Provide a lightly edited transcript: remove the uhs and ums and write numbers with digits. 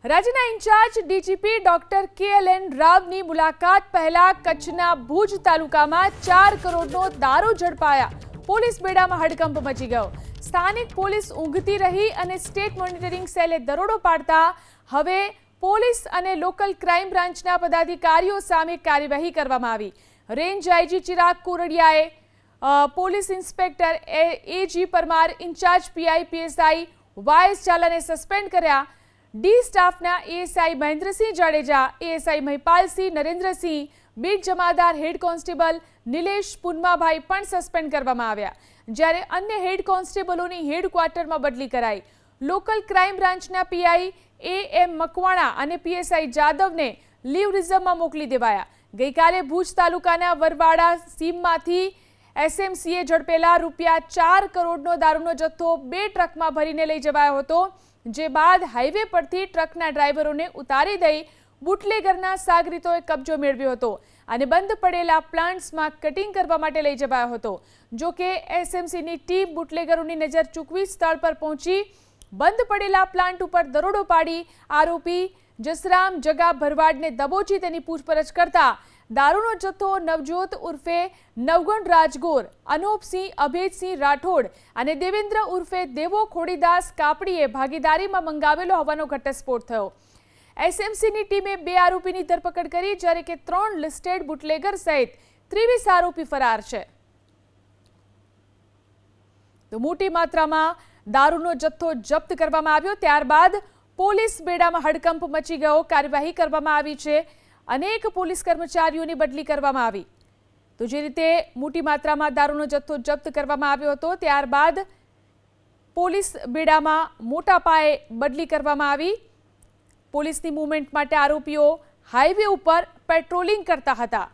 રાજ્યના in charge DGP doctor KLN રાવની મુલાકાત પહેલા કચ્છના ભુજ તાલુકામાં 4 કરોડનો દારૂ ઝડપાયા। પોલીસ બેડામાં હડકંપ મચી ગયો। સ્થાનિક પોલીસ ઊંઘતી રહી અને સ્ટેટ મોનિટરિંગ સેલે દરોડો પાડતા હવે પોલીસ અને લોકલ ક્રાઇમ બ્રાન્ચના પદાધિકારીઓ સામે કાર્યવાહી કરવામાં આવી। રેન્જ આઈજી ચિરાગ કોરડિયાએ પોલીસ ઇન્સ્પેક્ટર AG પરમાર, ઇન્ચાર્જ PI PSI YS ઝાલાને સસ્પેન્ડ કર્યા। डी स्टाफना ASI Mahendrasinh Jadeja, ASI Mahipalsinh Narendrasinh, beat जमादार हेड कोन्स्टेबल नीलेश पुन्माभाई पण सस्पेन्ड करवामां आव्या, ज्यारे अन्य हेड कोन्स्टेबलोनी हेड क्वार्टरमां बदली कराई। लोकल क्राइम ब्रांचना PI AM मकवाणा अने PSI जादवने લીવ રિઝર્વમાં મોકલી દેવાયા। ગઈકાલે ભુજ તાલુકાના વરવાડા સીમમાંથી SMCએ ઝડપેલા ₹4 કરોડનો દારૂનો જથ્થો 2 ટ્રકમાં ભરીને લઈ જવાયો હતો, જે બાદ હાઈવે પરથી ટ્રકના ડ્રાઈવરોને ઉતારી દઈ બુટલેગરના સાગરીતોએ કબજો મેળવ્યો હતો અને બંધ પડેલા પ્લાન્ટ્સમાં કટિંગ કરવા માટે લઈ જવાયો હતો। જો કે SMCની ટીમ બુટલેગરોની નજર ચૂકવી સ્થળ પર પહોંચી બંધ પડેલા પ્લાન્ટ ઉપર દરોડો પાડી આરોપી જસરામ જગા ભરવાડને દબોચી તેની પૂછપરછ કરતા દારૂનો જથ્થો નવજોત ઉર્ફે નવગણ રાજગોર, અનોપસિંહ અભેદસિંહ રાઠોડ અને દેવેન્દ્ર ઉર્ફે દેવો ખોડીદાસ કાપડીએ ભાગીદારીમાં મંગાવેલો હોવાનો ઘટસ્ફોટ થયો। SMCની ટીમે 2 આરોપીની ધરપકડ કરી, જ્યારે કે 3 લિસ્ટેડ બુટલેગર સહિત 23 આરોપી ફરાર છે। તો મોટી માત્રામાં દારૂનો જથ્થો જપ્ત કરવામાં આવ્યો। ત્યારબાદ પોલીસ બેડામાં હડકંપ મચી ગયો। કાર્યવાહી કરવામાં આવી છે। અનેક પોલીસ કર્મચારીઓની બદલી કરવામાં આવી। તો જે રીતે મોટી માત્રામાં દારૂનો જથ્થો જપ્ત કરવામાં આવ્યો હતો, ત્યારબાદ પોલીસ બેડામાં મોટા પાયે બદલી કરવામાં આવી। પોલીસની મૂવમેન્ટ માટે આરોપીઓ હાઈવે ઉપર પેટ્રોલિંગ કરતા હતા।